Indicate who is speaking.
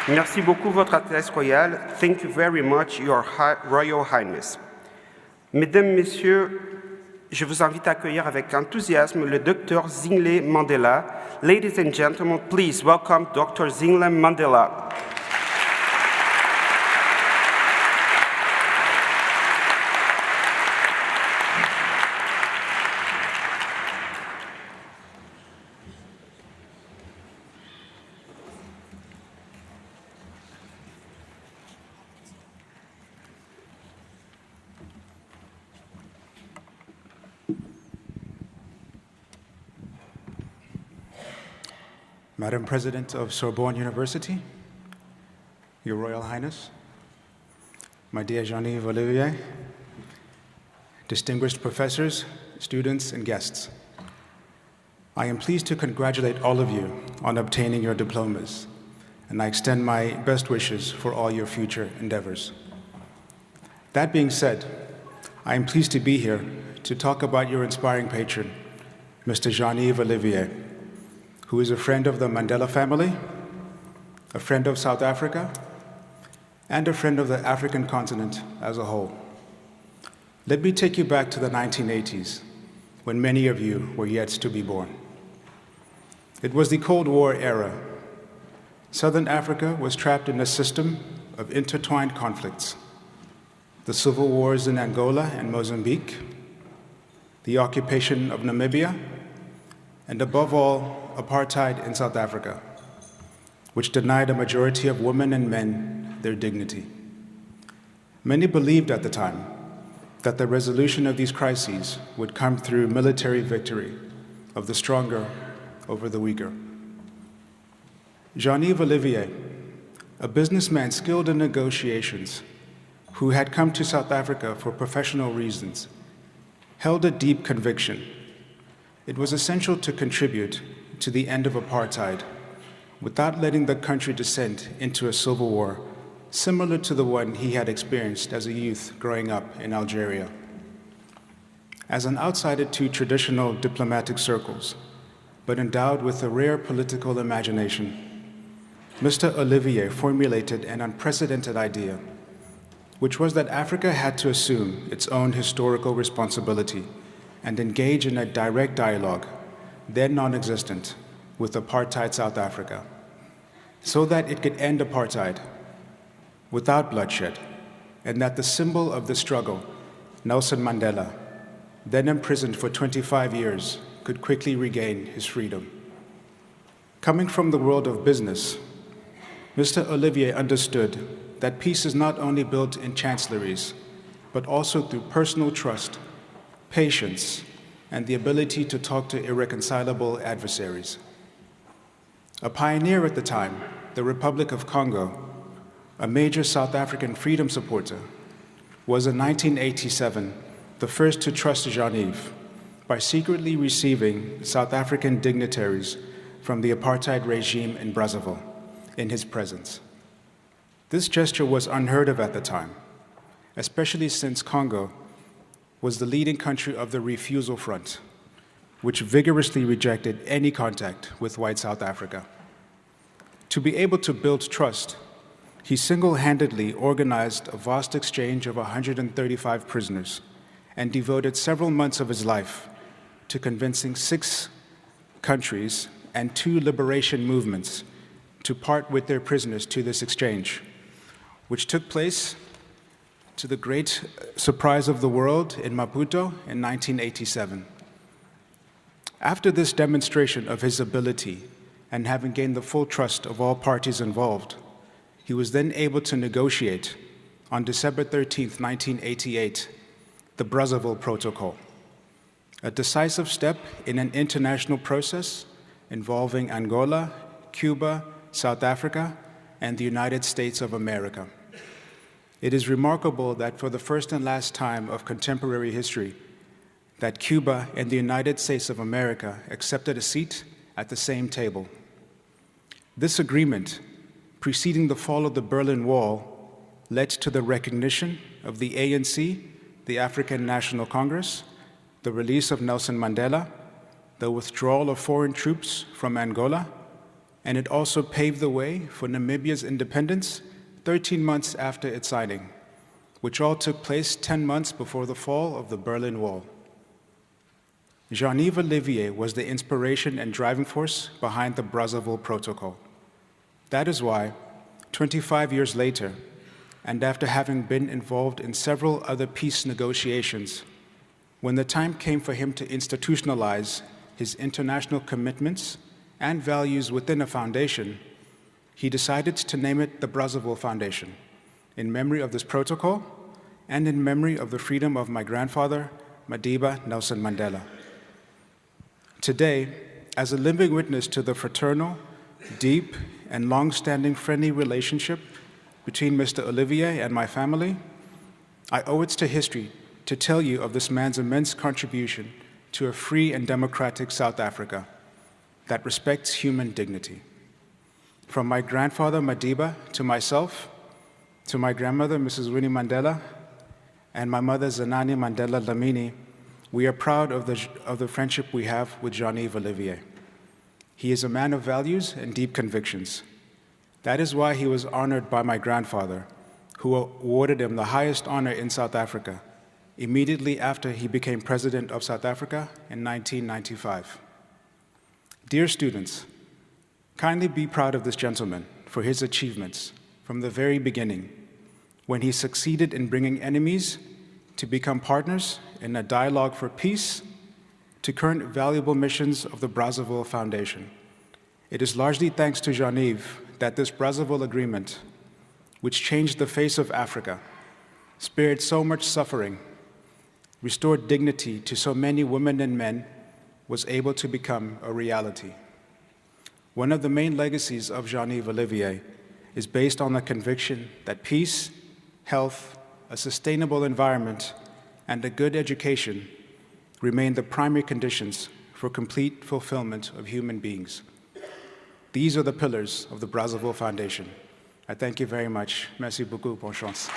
Speaker 1: Merci beaucoup, Votre Altesse Royale. Thank you very much, Your Royal Highness. Mesdames, Messieurs, je vous invite à accueillir avec enthousiasme le Dr Zinhle Mandela. Ladies and gentlemen, please welcome Dr Zinhle Mandela.
Speaker 2: Madam President of Sorbonne University, Your Royal Highness, my dear Jean-Yves Olivier, distinguished professors, students, and guests, I am pleased to congratulate all of you on obtaining your diplomas, and I extend my best wishes for all your future endeavors. That being said, I am pleased to be here to talk about your inspiring patron, Mr. Jean-Yves Olivier, who is a friend of the Mandela family, a friend of South Africa, and a friend of the African continent as a whole. Let me take you back to the 1980s, when many of you were yet to be born. It was the Cold War era. Southern Africa was trapped in a system of intertwined conflicts. The civil wars in Angola and Mozambique, the occupation of Namibia, and above all, apartheid in South Africa, which denied a majority of women and men their dignity. Many believed at the time that the resolution of these crises would come through military victory of the stronger over the weaker. Jean-Yves Olivier, a businessman skilled in negotiations who had come to South Africa for professional reasons, held a deep conviction. It was essential to contribute to the end of apartheid without letting the country descend into a civil war similar to the one he had experienced as a youth growing up in Algeria. As an outsider to traditional diplomatic circles, but endowed with a rare political imagination, Mr. Olivier formulated an unprecedented idea, which was that Africa had to assume its own historical responsibility and engage in a direct dialogue, then non-existent, with apartheid South Africa, so that it could end apartheid without bloodshed, and that the symbol of the struggle, Nelson Mandela, then imprisoned for 25 years, could quickly regain his freedom. Coming from the world of business, Mr. Olivier understood that peace is not only built in chancelleries, but also through personal trust, patience, and the ability to talk to irreconcilable adversaries. A pioneer at the time, the Republic of Congo, a major South African freedom supporter, was in 1987 the first to trust Jean-Yves by secretly receiving South African dignitaries from the apartheid regime in Brazzaville in his presence. This gesture was unheard of at the time, especially since Congo was the leading country of the Refusal Front, which vigorously rejected any contact with white South Africa. To be able to build trust, he single-handedly organized a vast exchange of 135 prisoners and devoted several months of his life to convincing 6 countries and 2 liberation movements to part with their prisoners to this exchange, which took place to the great surprise of the world in Maputo in 1987. After this demonstration of his ability and having gained the full trust of all parties involved, he was then able to negotiate on December 13, 1988, the Brazzaville Protocol, a decisive step in an international process involving Angola, Cuba, South Africa, and the United States of America. It is remarkable that for the first and last time of contemporary history, that Cuba and the United States of America accepted a seat at the same table. This agreement, preceding the fall of the Berlin Wall, led to the recognition of the ANC, the African National Congress, the release of Nelson Mandela, the withdrawal of foreign troops from Angola, and it also paved the way for Namibia's independence 13 months after its signing, which all took place 10 months before the fall of the Berlin Wall. Jean-Yves Olivier was the inspiration and driving force behind the Brazzaville Protocol. That is why, 25 years later, and after having been involved in several other peace negotiations, when the time came for him to institutionalize his international commitments and values within a foundation, he decided to name it the Brazzaville Foundation, in memory of this protocol and in memory of the freedom of my grandfather, Madiba Nelson Mandela. Today, as a living witness to the fraternal, deep, and long-standing friendly relationship between Mr. Olivier and my family, I owe it to history to tell you of this man's immense contribution to a free and democratic South Africa that respects human dignity. From my grandfather Madiba to myself, to my grandmother Mrs. Winnie Mandela, and my mother Zinhle Mandela-Dlamini, we are proud of the friendship we have with Jean-Yves Olivier. He is a man of values and deep convictions. That is why he was honored by my grandfather, who awarded him the highest honor in South Africa, immediately after he became president of South Africa in 1995. Dear students, kindly be proud of this gentleman for his achievements from the very beginning, when he succeeded in bringing enemies to become partners in a dialogue for peace, to current valuable missions of the Brazzaville Foundation. It is largely thanks to Jean-Yves that this Brazzaville Agreement, which changed the face of Africa, spared so much suffering, restored dignity to so many women and men, was able to become a reality. One of the main legacies of Jean-Yves Olivier is based on the conviction that peace, health, a sustainable environment, and a good education remain the primary conditions for complete fulfillment of human beings. These are the pillars of the Brazzaville Foundation. I thank you very much. Merci beaucoup. Bonne chance.